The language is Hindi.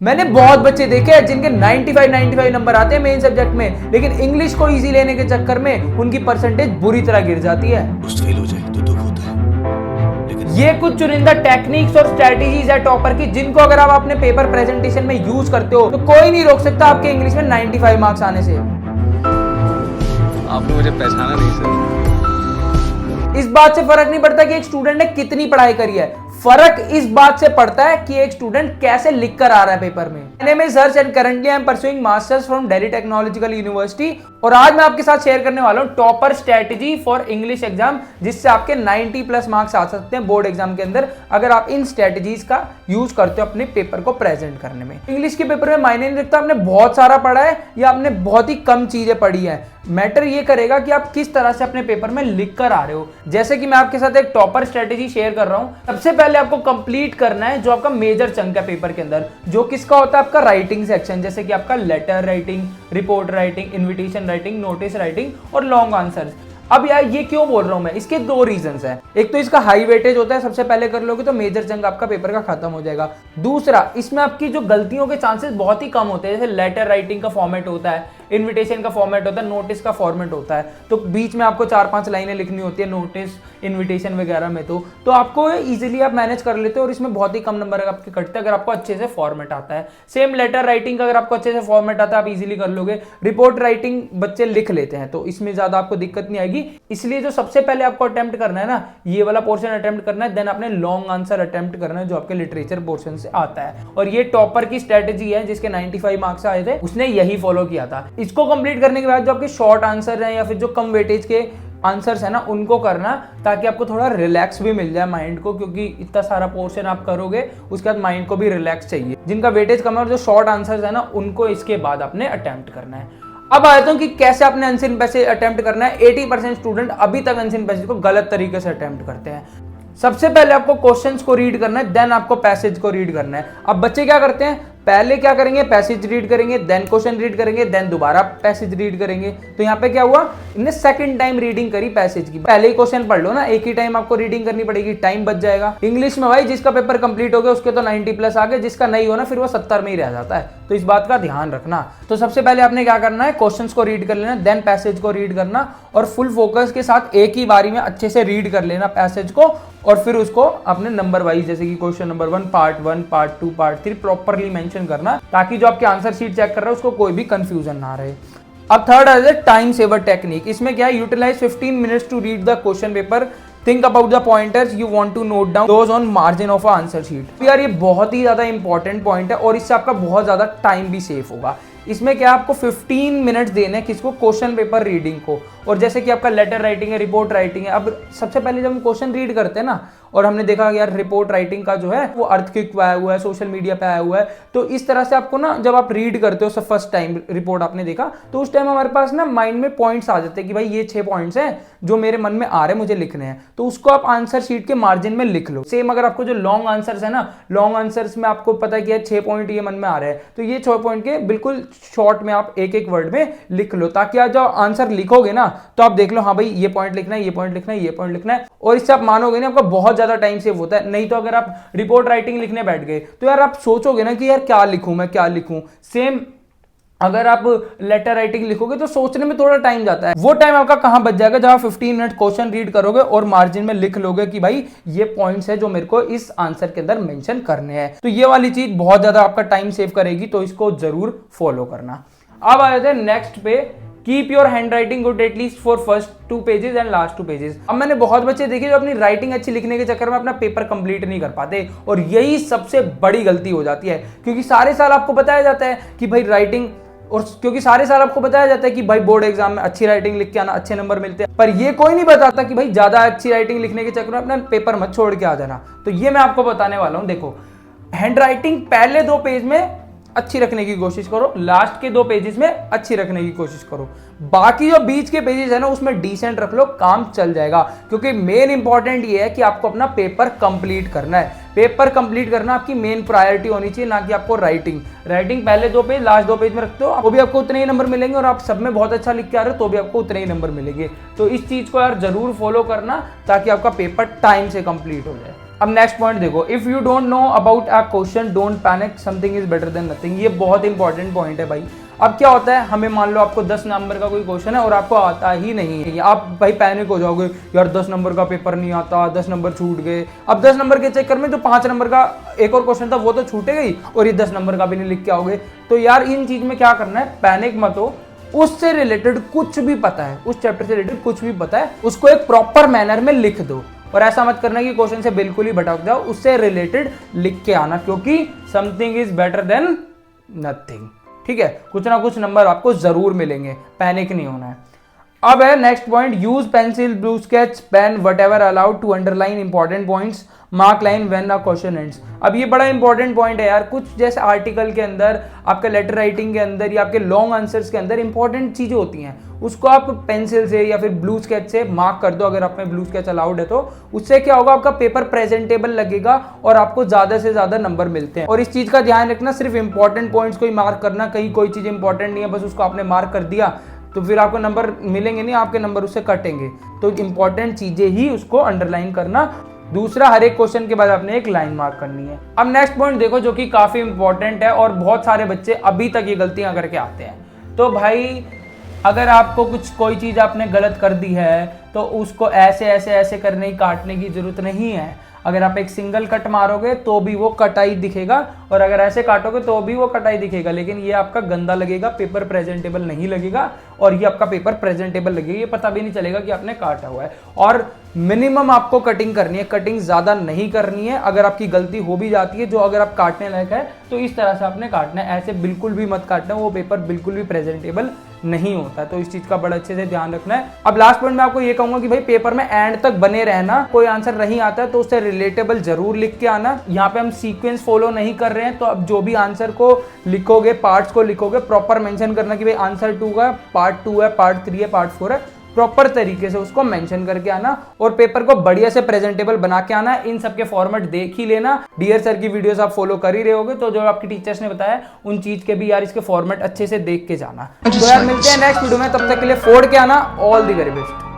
मैंने बहुत बच्चे देखे हैं जिनके 95 नंबर आते हैं मेन सब्जेक्ट में, लेकिन इंग्लिश को इजी लेने के चक्कर में उनकी परसेंटेज बुरी तरह गिर जाती है। फेल हो जाए तो दुख होता है, लेकिन ये कुछ चुनिंदा टेक्निक्स और स्ट्रेटेजीज है टॉपर की, जिनको अगर आप अपने पेपर प्रेजेंटेशन में यूज करते हो तो कोई नहीं रोक सकता आपके इंग्लिश में 95 मार्क्स आने से। आपने मुझे पहचाना नहीं सर। इस बात से फर्क नहीं पड़ता कि एक स्टूडेंट ने कितनी पढ़ाई करी है, फर्क इस बात से पड़ता है कि एक स्टूडेंट कैसे लिख कर आ रहा है पेपर में। My name is Harsh and currently I am pursuing masters from Delhi Technological University और आज मैं आपके साथ शेयर करने वाला हूँ topper strategy for English exam, जिससे आपके 90 प्लस मार्क्स आ सकते हैं बोर्ड एग्जाम के अंदर अगर आप इन स्ट्रेटेजीज का यूज करते हो अपने पेपर को प्रेजेंट करने में। इंग्लिश के पेपर में मायने नहीं रखता आपने बहुत सारा पढ़ा है या आपने बहुत ही कम चीजें पढ़ी है, मैटर ये करेगा कि आप किस तरह से अपने पेपर में लिख कर आ रहे हो। जैसे कि मैं आपके साथ एक टॉपर स्ट्रेटेजी शेयर कर रहा हूं। सबसे पहले आपको कंप्लीट करना है जो आपका मेजर चंक है पेपर के अंदर, जो किसका होता है आपका राइटिंग सेक्शन, जैसे कि आपका letter writing, report writing, invitation writing, notice writing और लॉन्ग आंसर्स। अब यार ये क्यों बोल रहा हूं मैं, इसके दो रीजंस हैं। एक तो इसका हाई वेटेज होता है, सबसे पहले कर लोगे तो मेजर चंक आपका पेपर का खत्म हो जाएगा। दूसरा, इसमें आपकी जो गलतियों के चांसेस बहुत ही कम होते हैं। जैसे लेटर राइटिंग का फॉर्मेट होता है, इन्विटेशन का फॉर्मेट होता है, नोटिस का फॉर्मेट होता है, तो बीच में आपको 4-5 लाइनें लिखनी होती है नोटिस इन्विटेशन वगैरह में, तो आपको इजीली आप मैनेज कर लेते हो और इसमें बहुत ही कम नंबर आपके कटते हैं अगर आपको अच्छे से फॉर्मेट आता है। सेम लेटर राइटिंग का अगर आपको अच्छे से फॉर्मेट आता है आप इजीली कर लोगे। रिपोर्ट राइटिंग बच्चे लिख लेते हैं तो इसमें ज्यादा आपको दिक्कत नहीं आएगी। इसलिए जो सबसे पहले आपको अटेम्प्ट करना है ना, ये वाला पोर्शन अटेम्प्ट करना है, देन आपने लॉन्ग आंसर अटेम्प्ट करना है जो आपके लिटरेचर पोर्शन से आता है। और ये टॉपर की स्ट्रेटेजी है जिसके 95 मार्क्स आए थे, उसने यही फॉलो किया था। इसको कंप्लीट करने के बाद जो आपके शॉर्ट आंसर हैं या फिर जो कम वेटेज के आंसर्स है ना, उनको करना ताकि आपको थोड़ा रिलैक्स भी मिल जाए माइंड को, क्योंकि इतना सारा पोर्शन आप करोगे उसके बाद माइंड को भी रिलैक्स चाहिए। जिनका वेटेज कम है और जो शॉर्ट आंसर्स है ना, उनको इसके बाद आपने अटेम्प्ट करना है। अब आया हूं कि कैसे आपने अनसीन पैसेज अटेम्प्ट करना है। 80% स्टूडेंट अभी तक अनसीन पैसेज को गलत तरीके से अटेम्प्ट करते हैं। सबसे पहले आपको क्वेश्चंस को रीड करना है, देन आपको पैसेज को रीड करना है। अब बच्चे क्या करते हैं, पहले क्या करेंगे, पैसेज रीड करेंगे, देन क्वेश्चन रीड करेंगे, देन दोबारा पैसेज रीड करेंगे। तो यहाँ पे क्या हुआ, इन्हें सेकंड टाइम रीडिंग करी पैसेज की। पहले ही क्वेश्चन पढ़ लो ना, एक ही टाइम आपको रीडिंग करनी पड़ेगी, टाइम बच जाएगा। इंग्लिश में भाई जिसका पेपर कंप्लीट हो गया उसके तो 90 प्लस आ गए, जिसका नहीं हो ना फिर वो 70 में ही रह जाता है, तो इस बात का ध्यान रखना। तो सबसे पहले आपने क्या करना है, क्वेश्चन को रीड कर लेना, देन पैसेज को रीड करना और फुल फोकस के साथ एक ही बारी में अच्छे से रीड कर लेना पैसेज को, और फिर उसको अपने नंबर वाइज, जैसे कि question number 1 part 1 part 2 part 3 properly mention करना, ताकि जो आपके आंसर शीट चेक कर रहा है उसको कोई भी कंफ्यूजन ना रहे। अब थर्ड है टाइम सेवर टेक्निक। इसमें क्या है, utilise 15 minutes to read the question paper, think about the pointers you want to note down those on margin of answer sheet. यार ये बहुत ही ज्यादा इंपॉर्टेंट पॉइंट है और इससे आपका बहुत ज्यादा टाइम भी सेफ होगा। इसमें क्या आपको 15 मिनट्स देने हैं किसको, क्वेश्चन पेपर रीडिंग को। और जैसे कि आपका लेटर राइटिंग है, रिपोर्ट राइटिंग है, अब सबसे पहले जब हम क्वेश्चन रीड करते हैं ना, और हमने देखा यार रिपोर्ट राइटिंग का जो है वो अर्थक्वेक पे आया हुआ है, सोशल मीडिया पे आया हुआ है, तो इस तरह से आपको ना जब आप रीड करते हो सब फर्स्ट टाइम रिपोर्ट आपने देखा, तो उस टाइम हमारे पास ना माइंड में पॉइंट्स आ जाते हैं कि भाई ये 6 पॉइंट्स हैं जो मेरे मन में आ रहे हैं, मुझे लिखने हैं, तो उसको आप आंसर शीट के मार्जिन में लिख लो। सेम अगर आपको जो लॉन्ग आंसर्स है ना, लॉन्ग आंसर्स में आपको पता है कि 6 पॉइंट ये मन में आ रहे हैं, तो ये 6 पॉइंट के बिल्कुल शॉर्ट में आप एक वर्ड में लिख लो, ताकि आप जब आंसर लिखोगे ना तो आप देख लो हाँ भाई ये पॉइंट लिखना है, ये पॉइंट लिखना है, ये पॉइंट लिखना है, और इससे आप मानोगे ना आपका बहुत ज्यादा टाइम सेव होता है। नहीं तो अगर आप रिपोर्ट राइटिंग लिखने बैठ गए तो यार आप सोचोगे ना कि यार क्या लिखूं मैं, क्या लिखूं। सेम अगर आप लेटर राइटिंग लिखोगे तो सोचने में थोड़ा टाइम जाता है, वो टाइम आपका कहां बच जाएगा जब आप 15 मिनट क्वेश्चन रीड करोगे और मार्जिन में लिख लोगे कि भाई ये पॉइंट्स है जो मेरे को इस आंसर के अंदर मेंशन करने हैं। तो ये वाली चीज बहुत ज्यादा आपका टाइम सेव करेगी, तो इसको जरूर फॉलो करना। अब आ जाते हैं नेक्स्ट पे, keep your hand writing good at least for first 2 pages and last 2 pages. अब मैंने बहुत बच्चे देखे जो अपनी राइटिंग अच्छी लिखने के चक्कर में अपना पेपर कंप्लीट नहीं कर पाते, और यही सबसे बड़ी गलती हो जाती है, क्योंकि सारे साल आपको बताया जाता है कि भाई राइटिंग, और क्योंकि सारे साल आपको बताया जाता है कि भाई बोर्ड एग्जाम में अच्छी राइटिंग लिख के आना, अच्छे नंबर मिलते हैं, पर ये कोई नहीं बताता कि भाई ज्यादा अच्छी राइटिंग लिखने के चक्कर में अपना पेपर मत छोड़ के आ जाना। तो ये मैं आपको बताने वाला हूं। देखो, हैंड राइटिंग पहले 2 पेज में अच्छी रखने की कोशिश करो, लास्ट के 2 पेजेस में अच्छी रखने की कोशिश करो, बाकी जो बीच के पेजेस है ना उसमें डिसेंट रख लो, काम चल जाएगा। क्योंकि मेन इंपॉर्टेंट ये है कि आपको अपना पेपर कंप्लीट करना है। पेपर कंप्लीट करना आपकी मेन प्रायोरिटी होनी चाहिए, ना कि आपको राइटिंग पहले 2 पेज लास्ट 2 पेज में रखते हो, वो भी आपको उतने ही नंबर मिलेंगे, और आप सब में बहुत अच्छा लिख के आ रहे हो तो भी आपको उतने ही नंबर मिलेंगे। तो इस चीज को यार जरूर फॉलो करना ताकि आपका पेपर टाइम से कंप्लीट हो जाए। अब नेक्स्ट पॉइंट देखो, if you don't know about a question don't panic, something is better than nothing. ये बहुत इंपॉर्टेंट पॉइंट है भाई। अब क्या होता है, हमें मान लो आपको 10 नंबर का कोई क्वेश्चन है और आपको आता ही नहीं है, आप भाई पैनिक हो जाओगे, यार 10 नंबर का पेपर नहीं आता, 10 नंबर छूट गए। अब 10 नंबर के चक्कर में जो 5 नंबर का एक और क्वेश्चन था वो तो छूटेगा ही, और ये 10 नंबर का भी नहीं लिख के आओगे। तो यार इन चीज में क्या करना है, पैनिक मत हो। उससे रिलेटेड कुछ भी पता है, उस चैप्टर से रिलेटेड कुछ भी पता है, उसको एक प्रॉपर मैनर में लिख दो। और ऐसा मत करना कि क्वेश्चन से बिल्कुल ही भटक जाओ, उससे रिलेटेड लिख के आना, क्योंकि something is better than nothing. ठीक है, कुछ ना कुछ नंबर आपको जरूर मिलेंगे, पैनिक नहीं होना है। अब है next point, use pencil, blue sketch, pen, whatever allowed to underline important points, mark line when a question ends. अब ये बड़ा इंपॉर्टेंट पॉइंट है यार। कुछ जैसे आर्टिकल के अंदर, आपके लेटर राइटिंग के अंदर या आपके लॉन्ग आंसर्स के अंदर इंपॉर्टेंट चीजें होती हैं, उसको आप पेंसिल से या फिर ब्लू स्केच से मार्क कर दो, अगर आप में ब्लू स्केच अलाउड है तो। उससे क्या होगा, आपका पेपर प्रेजेंटेबल लगेगा और आपको ज्यादा से ज्यादा नंबर मिलते हैं। और इस चीज का ध्यान रखना, सिर्फ इंपॉर्टेंट पॉइंट्स को ही मार्क करना, कहीं कोई चीज इंपॉर्टेंट नहीं है बस उसको आपने मार्क कर दिया तो फिर आपको नंबर मिलेंगे नहीं, आपके नंबर उससे कटेंगे। तो इंपॉर्टेंट चीजें ही उसको अंडरलाइन करना। दूसरा, हर एक क्वेश्चन के बाद आपने एक लाइन मार्क करनी है। अब नेक्स्ट पॉइंट देखो, जो कि काफी इंपॉर्टेंट है और बहुत सारे बच्चे अभी तक ये गलतियां करके आते हैं। तो भाई अगर आपको कोई चीज आपने गलत कर दी है तो उसको ऐसे ऐसे ऐसे करने की, काटने की जरूरत नहीं है। अगर आप एक सिंगल कट मारोगे तो भी वो कटाई दिखेगा, और अगर ऐसे काटोगे तो भी वो कटाई दिखेगा, लेकिन ये आपका गंदा लगेगा, पेपर प्रेजेंटेबल नहीं लगेगा। और ये आपका पेपर प्रेजेंटेबल लगेगा, ये पता भी नहीं चलेगा कि आपने काटा हुआ है। और मिनिमम आपको कटिंग करनी है, कटिंग ज्यादा नहीं करनी है। अगर आपकी गलती हो भी जाती है, जो अगर आप काटने लायक है तो इस तरह से आपने काटना है, ऐसे बिल्कुल भी मत काटना, वो पेपर बिल्कुल भी प्रेजेंटेबल नहीं होता। तो इस चीज का बड़ा अच्छे से ध्यान रखना है। अब लास्ट पॉइंट मैं आपको ये कहूंगा कि भाई पेपर में एंड तक बने रहना। कोई आंसर नहीं आता है तो उससे रिलेटेबल जरूर लिख के आना। यहाँ पे हम सीक्वेंस फॉलो नहीं कर रहे हैं, तो अब जो भी आंसर को लिखोगे, पार्ट्स को लिखोगे, प्रॉपर मेंशन करना कि भाई आंसर 2 का पार्ट 2 है, पार्ट 3 है, पार्ट 4 है। प्रॉपर तरीके से उसको मेंशन करके आना और पेपर को बढ़िया से प्रेजेंटेबल बना के आना। इन सब के फॉर्मेट देख ही लेना। डियर सर की वीडियोस आप फॉलो कर ही रहे होगे, तो जो आपके टीचर्स ने बताया उन चीज के भी यार इसके फॉर्मेट अच्छे से देख के जाना। तो यार मिलते हैं नेक्स्ट वीडियो में, तब तक के लिए फोड़ के आना। All the very best.